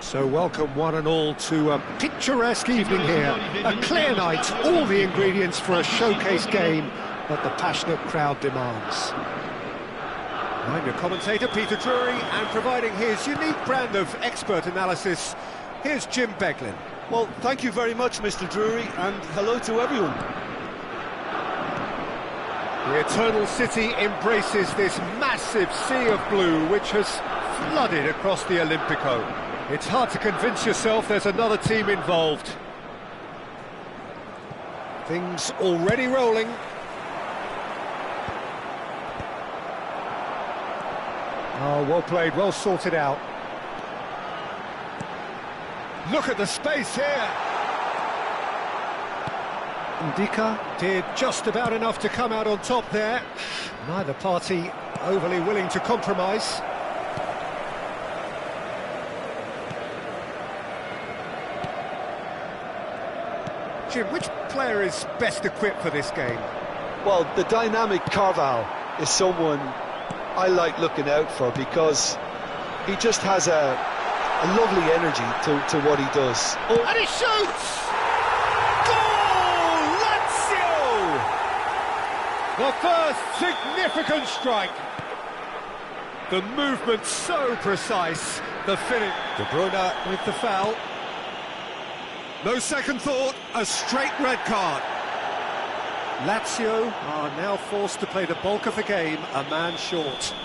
So welcome one and all to a picturesque evening here. A clear night, all the ingredients for a showcase game that the passionate crowd demands. I'm your commentator, Peter Drury, and providing his unique brand of expert analysis, here's Jim Beglin. Well, thank you very much, Mr. Drury, and hello to everyone. The Eternal City embraces this massive sea of blue which has flooded across the Olympico. It's hard to convince yourself there's another team involved. Things already rolling. Oh, well played, well sorted out. Look at the space here. Nico did just about enough to come out on top there. Neither party overly willing to compromise. Jim, which player is best equipped for this game? Well, the dynamic Carval is someone I like looking out for because he just has a lovely energy to what he does. Oh, and he shoots! Goal! Lazio! The first significant strike. The movement so precise. The finish. De Bruyne with the foul. No second thought, a straight red card. Lazio are now forced to play the bulk of the game a man short.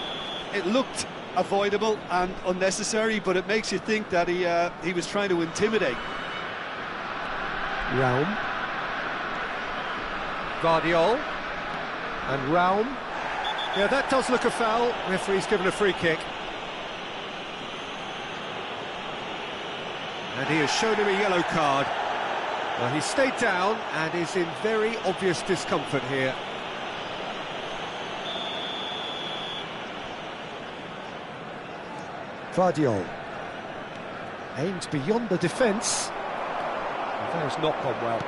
It looked avoidable and unnecessary, but it makes you think that he was trying to intimidate. Raum. Guardiol. And Raum. Yeah, that does look a foul. Referee's given a free kick. And he has shown him a yellow card. Well, he stayed down and is in very obvious discomfort here. Guardiol aimed beyond the defence. That has not gone well.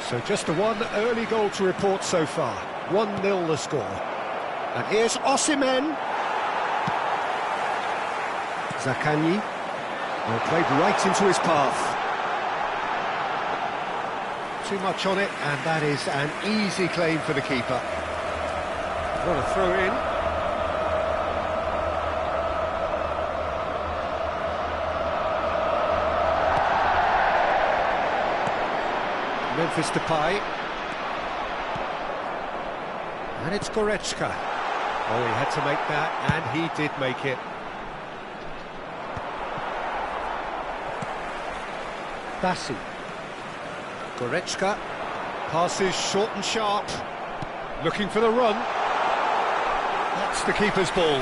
So just a one early goal to report so far. 1-0 the score. And here's Osimhen. Zaccagni. Well, played right into his path. Too much on it, and that is an easy claim for the keeper. What a throw in. Memphis Depay. And it's Goretzka. Oh, he had to make that, and he did make it. Bassi. Goretzka passes short and sharp, looking for the run. That's the keeper's ball.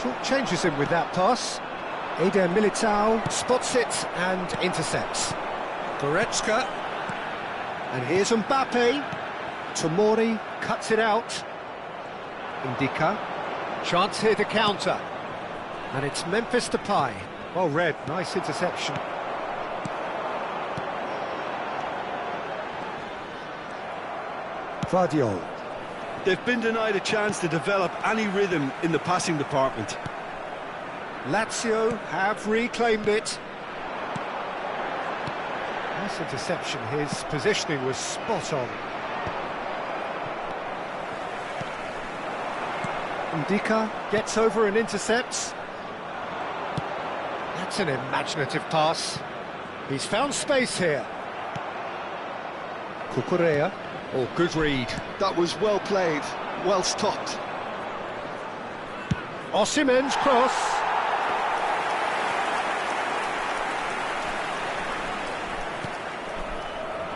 Short changes him with that pass. Eder Militao spots it and intercepts. Goretzka. And here's Mbappe. Tomori cuts it out. Indica. Chance here to counter. And it's Memphis Depay. Well read, nice interception. Guardiol. They've been denied a chance to develop any rhythm in the passing department. Lazio have reclaimed it. Nice interception, his positioning was spot on. Indica gets over and intercepts. That's an imaginative pass. He's found space here. Cucurella. Oh, good read. That was well played, well stopped. Osimhen's cross.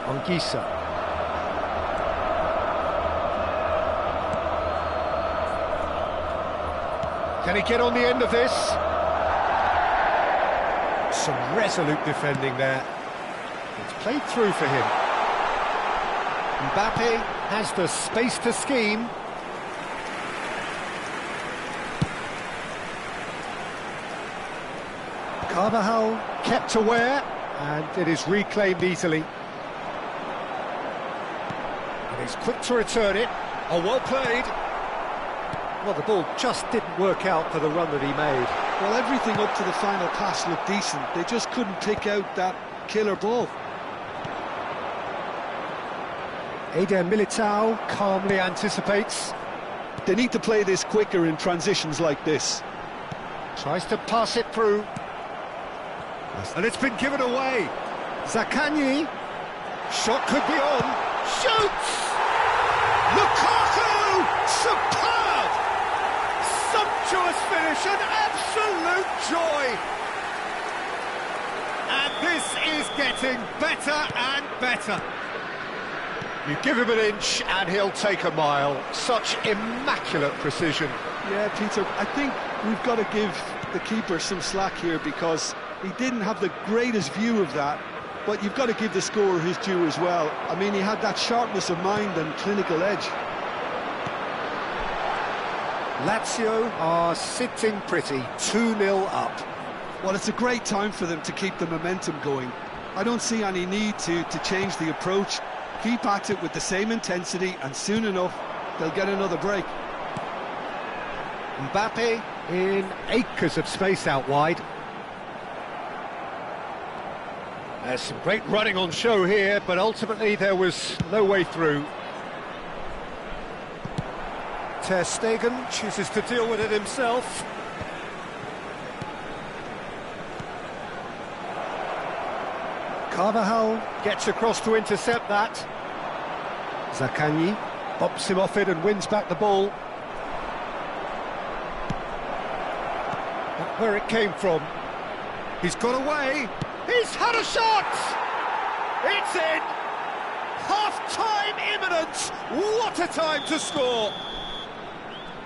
Anguissa. Can he get on the end of this? Some resolute defending there. It's played through for him. Mbappe has the space to scheme. Carvajal kept aware, and it is reclaimed easily. And he's quick to return it. Oh, well played. Well, the ball just didn't work out for the run that he made. Well, everything up to the final pass looked decent. They just couldn't pick out that killer ball. Eder Militao calmly anticipates. They need to play this quicker in transitions like this. Tries to pass it through. And it's been given away. Zaccagni. Shot could be on. Shoots! Lukaku! Superb! Sumptuous finish, an absolute joy! And this is getting better and better. You give him an inch and he'll take a mile. Such immaculate precision. Yeah, Peter, I think we've got to give the keeper some slack here because he didn't have the greatest view of that, but you've got to give the scorer his due as well. I mean, he had that sharpness of mind and clinical edge. Lazio are sitting pretty, 2-0 up. Well, it's a great time for them to keep the momentum going. I don't see any need to change the approach. Keep at it with the same intensity, and soon enough, they'll get another break. Mbappe in acres of space out wide. There's some great running on show here, but ultimately there was no way through. Ter Stegen chooses to deal with it himself. Carvajal gets across to intercept that. Zaccagni bops him off it and wins back the ball. Not where it came from. He's got away. He's had a shot! It's in! Half-time imminent! What a time to score!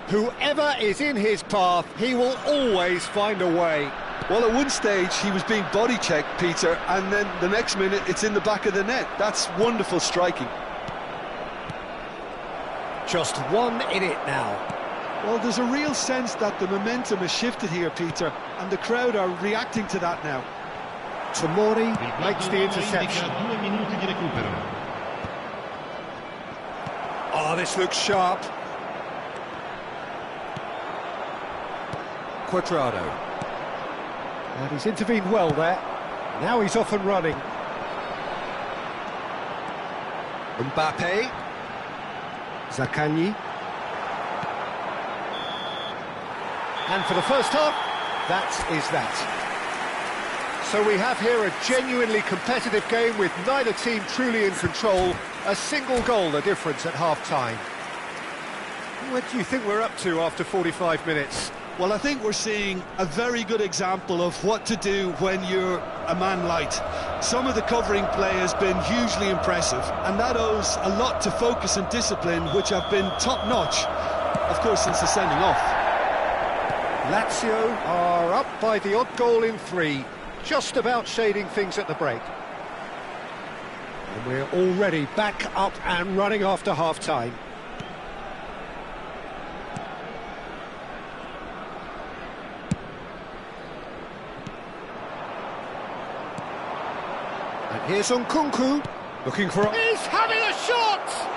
Whoever is in his path, he will always find a way. Well, at one stage, he was being body-checked, Peter, and then the next minute, it's in the back of the net. That's wonderful striking. Just one in it now. Well, there's a real sense that the momentum has shifted here, Peter, and the crowd are reacting to that now. Tomori makes the interception. Oh, this looks sharp. Quadrado. And he's intervened well there. Now he's off and running. Mbappe. Zaccagni. And for the first half, that is that. So we have here a genuinely competitive game with neither team truly in control. A single goal the difference at half-time. What do you think we're up to after 45 minutes? Well, I think we're seeing a very good example of what to do when you're a man light. Some of the covering play has been hugely impressive, and that owes a lot to focus and discipline, which have been top-notch, of course, since the sending off. Lazio are up by the odd goal in 3, just about shading things at the break. And we're already back up and running after half-time. And here's Nkunku, looking for... He's having a shot!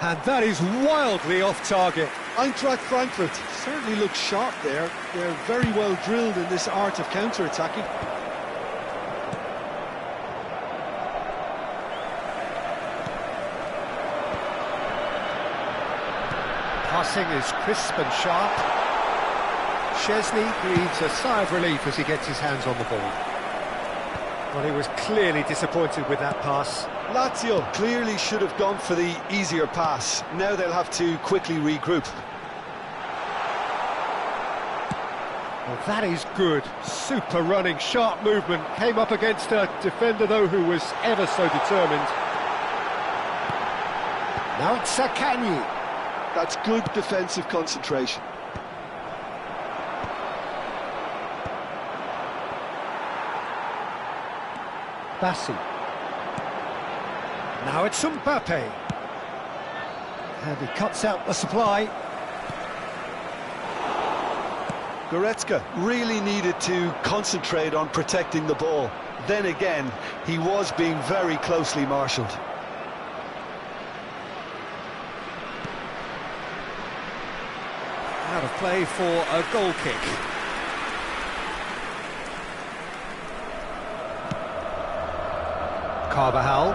And that is wildly off target. Eintracht Frankfurt certainly looks sharp there. They're very well drilled in this art of counter-attacking. Passing is crisp and sharp. Szczesny breathes a sigh of relief as he gets his hands on the ball. Well, he was clearly disappointed with that pass. Lazio clearly should have gone for the easier pass. Now they'll have to quickly regroup. Well, that is good. Super running, sharp movement. Came up against a defender, though, who was ever so determined. Now it's Zaccagni. That's good defensive concentration. Bassi. Now it's Mbappe. And he cuts out the supply. Goretzka really needed to concentrate on protecting the ball. Then again, he was being very closely marshalled. Out of play for a goal kick. Carvajal.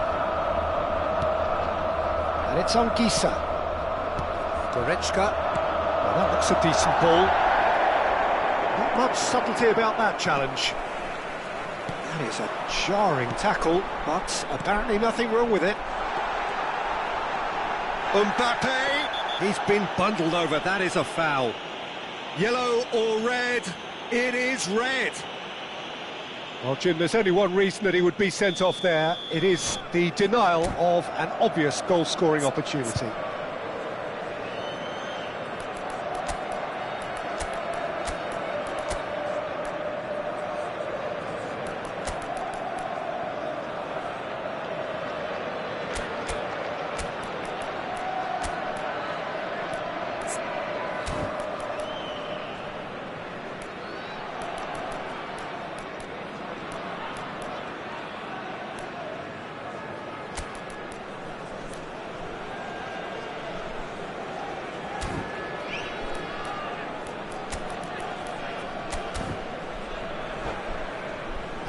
And it's on Gisa. Goretzka. Well, that looks a decent ball. Not much subtlety about that challenge. That is a jarring tackle, but apparently nothing wrong with it. Mbappe! He's been bundled over, that is a foul. Yellow or red? It is red. Well, Jim, there's only one reason that he would be sent off there. It is the denial of an obvious goal-scoring opportunity.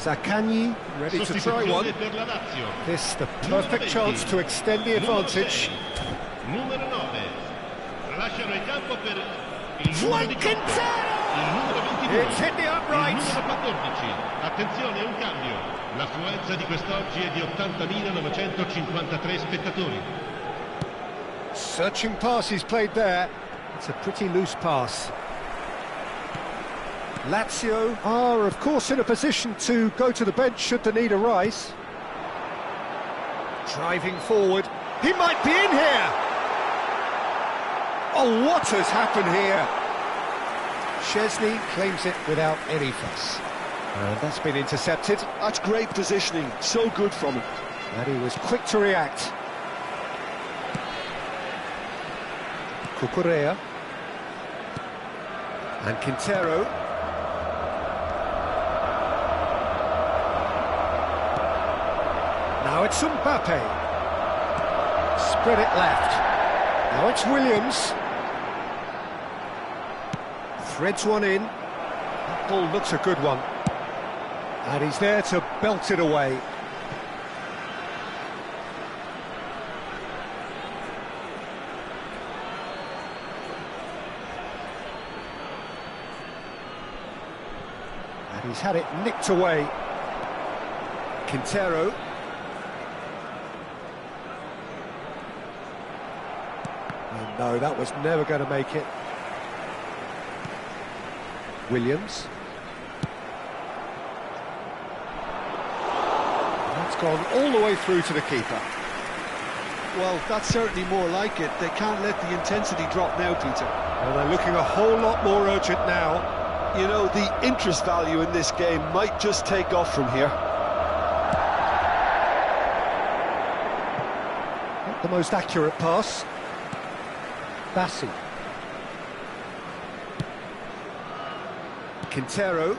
Zaccagni ready to try one. This the perfect chance to extend the advantage. It's hit the upright. Attenzione, un cambio. L'affluenza di quest'oggi è di 80.953 spettatori. Searching pass he's played there. It's a pretty loose pass. Lazio are, of course, in a position to go to the bench should the need arise. Driving forward. He might be in here! Oh, what has happened here? Szczesny claims it without any fuss. And that's been intercepted. That's great positioning, so good from him. And he was quick to react. Cucurella. And Quintero. Now it's Mbappe. Spread it left. Now it's Williams. Threads one in. That ball looks a good one. And he's there to belt it away. And he's had it nicked away. Quintero. Oh, no, that was never going to make it. Williams. That's gone all the way through to the keeper. Well, that's certainly more like it. They can't let the intensity drop now, Peter. Well, they're looking a whole lot more urgent now. You know, the interest value in this game might just take off from here. Not the most accurate pass. Bassi. Quintero.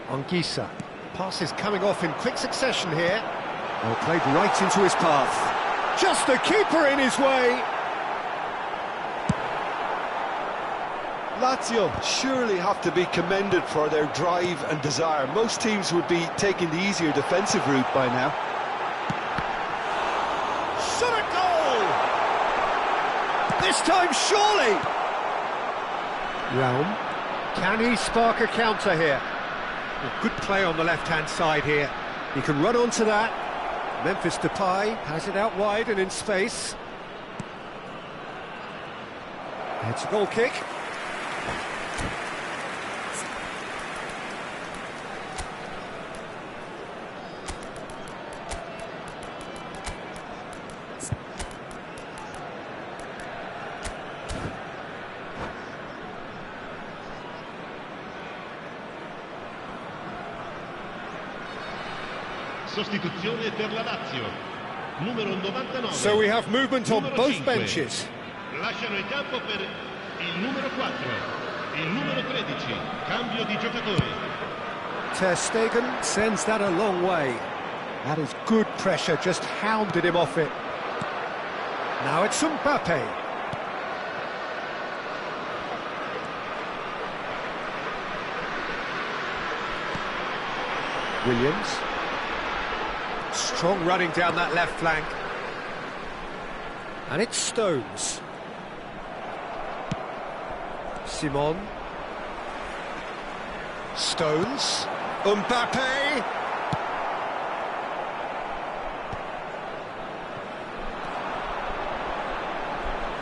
On Gisa. Pass is coming off in quick succession here. Well, played right into his path. Just the keeper in his way. Lazio surely have to be commended for their drive and desire. Most teams would be taking the easier defensive route by now. Shot a goal! This time, surely! Raum. Can he spark a counter here? Well, good play on the left-hand side here. He can run onto that. Memphis Depay has it out wide and in space. It's a goal kick. Sostituzione per la Lazio. Numero 99. So we have movement on both benches. Lasciano il campo per il numero 4, il numero 13. Cambio di giocatori. Ter Stegen sends that a long way. That is good pressure, just hounded him off it. Now it's Mbappe. Williams. Strong running down that left flank. And it's Stones. Simon. Stones. Mbappe.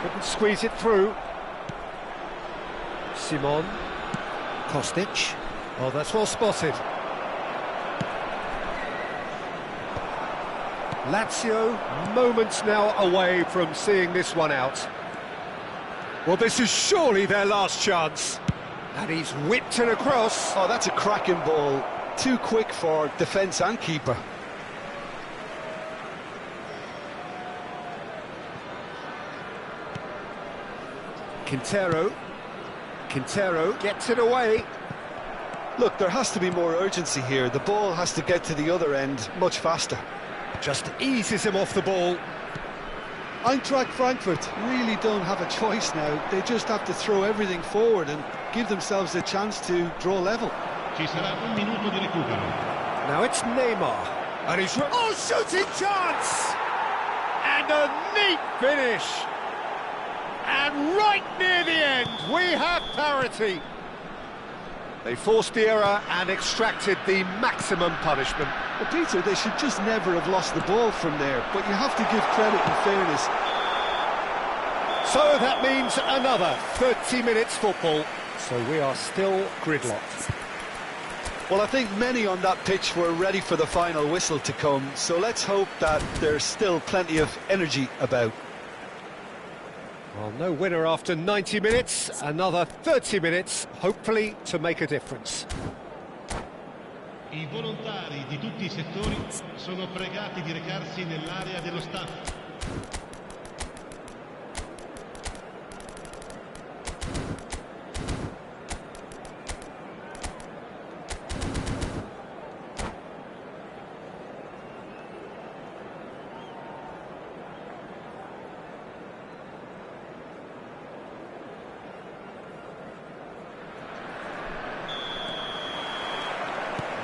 Couldn't squeeze it through. Simon. Kostic. Oh, that's well spotted. Lazio, moments now away from seeing this one out. Well, this is surely their last chance. And he's whipped it across. Oh, that's a cracking ball. Too quick for defence and keeper. Quintero. Quintero gets it away. Look, there has to be more urgency here. The ball has to get to the other end much faster. Just eases him off the ball. Eintracht Frankfurt really don't have a choice now. They just have to throw everything forward and give themselves a chance to draw level. Ci sarà un minuto di recupero. Now it's Neymar. And he's... Oh, shooting chance! And a neat finish. And right near the end, we have parity. They forced the error and extracted the maximum punishment. Well, Peter, they should just never have lost the ball from there, but you have to give credit and fairness. So that means another 30 minutes football. So we are still gridlocked. Well, I think many on that pitch were ready for the final whistle to come, so let's hope that there's still plenty of energy about. Well, no winner after 90 minutes, another 30 minutes, hopefully to make a difference. I volontari di tutti i settori sono pregati di recarsi nell'area dello staff.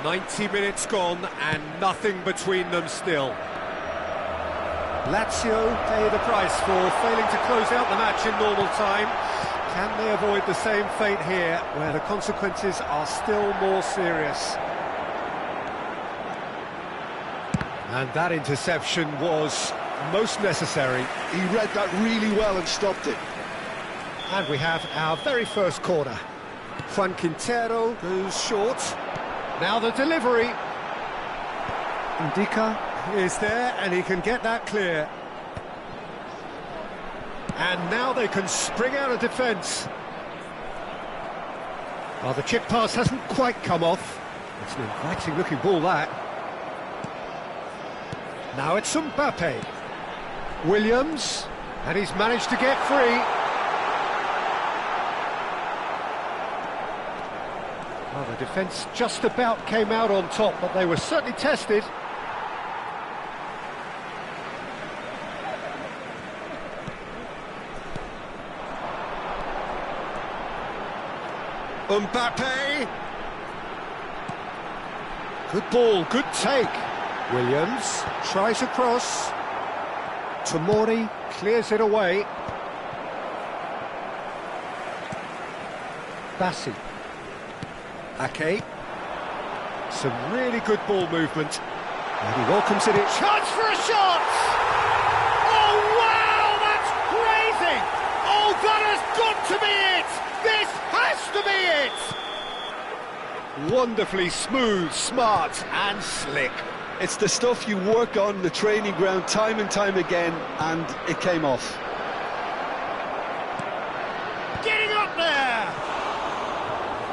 "90 minutes gone and nothing between them still. Lazio pay the price for failing to close out the match in normal time. Can they avoid the same fate here, where the consequences are still more serious? And that interception was most necessary. He read that really well and stopped it. And we have our very first corner. Juan Quintero goes short. Now the delivery. Indica is there and he can get that clear. And now they can spring out of defence. Well, the chip pass hasn't quite come off. It's an inviting looking ball, that. Now it's Mbappe. Williams, and he's managed to get free. Well, the defence just about came out on top, but they were certainly tested. Mbappe. Good ball, good take. Williams tries across. Tomori clears it away. Bassi. Ake. Some really good ball movement. And he welcomes it in. Chance for a shot! Oh, wow, that's crazy! Oh, that has got to be it! This has to be it! Wonderfully smooth, smart and slick. It's the stuff you work on the training ground time and time again, and it came off. Getting up there!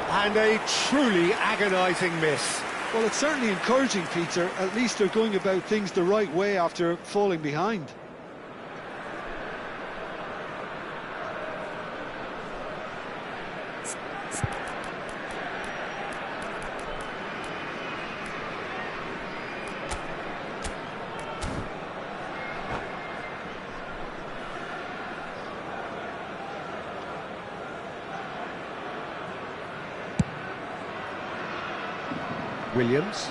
And a truly agonising miss. Well, it's certainly encouraging, Peter. At least they're going about things the right way after falling behind. Williams.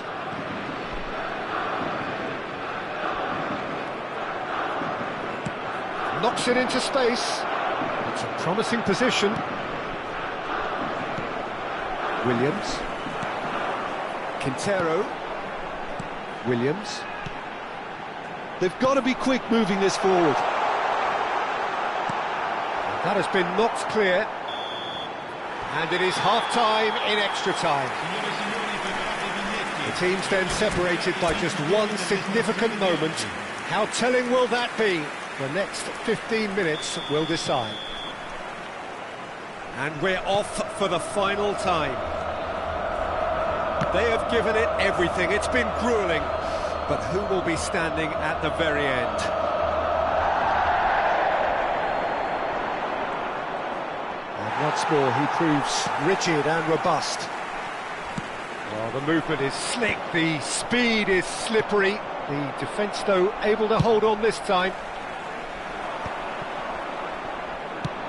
Knocks it into space. It's a promising position. Williams. Quintero. Williams. They've got to be quick moving this forward. That has been knocked clear. And it is half-time in extra time. The teams then separated by just one significant moment. How telling will that be? The next 15 minutes will decide. And we're off for the final time. They have given it everything. It's been gruelling. But who will be standing at the very end? And once more he proves rigid and robust. Well, the movement is slick, the speed is slippery. The defence, though, able to hold on this time.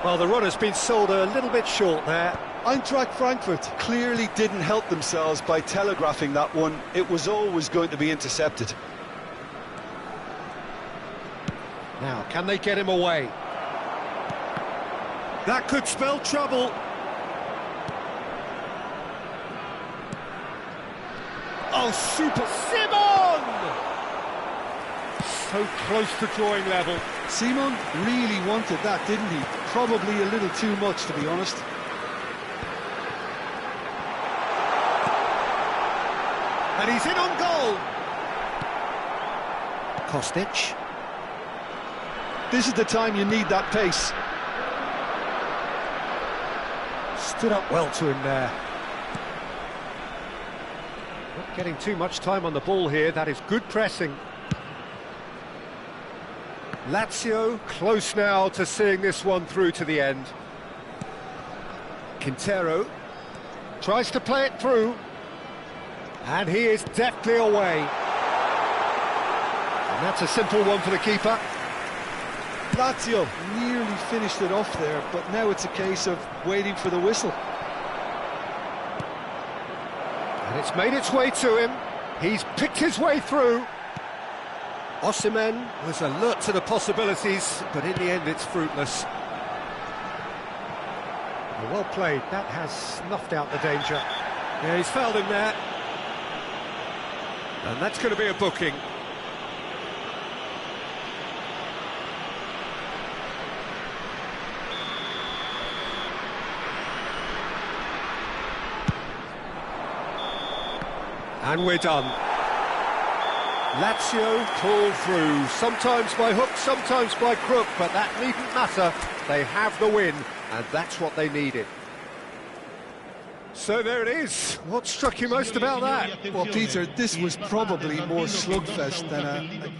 Well, the run has been sold a little bit short there. Eintracht Frankfurt clearly didn't help themselves by telegraphing that one. It was always going to be intercepted. Now, can they get him away? That could spell trouble. Oh, super Simon! So close to drawing level. Simon really wanted that, didn't he? Probably a little too much, to be honest. And he's in on goal. Kostic. This is the time you need that pace. Stood up well to him there. Not getting too much time on the ball here. That is good pressing. Lazio close now to seeing this one through to the end. Quintero tries to play it through. And he is deftly away. And that's a simple one for the keeper. Lazio nearly finished it off there, but now it's a case of waiting for the whistle. And it's made its way to him. He's picked his way through. Osimhen was alert to the possibilities, but in the end it's fruitless. Well played. That has snuffed out the danger. Yeah, he's fouled him there. And that's going to be a booking. And we're done. Lazio pulled through, sometimes by hook, sometimes by crook, but that needn't matter. They have the win, and that's what they needed. So there it is. What struck you most about that? Well, Peter, this was probably more slugfest than a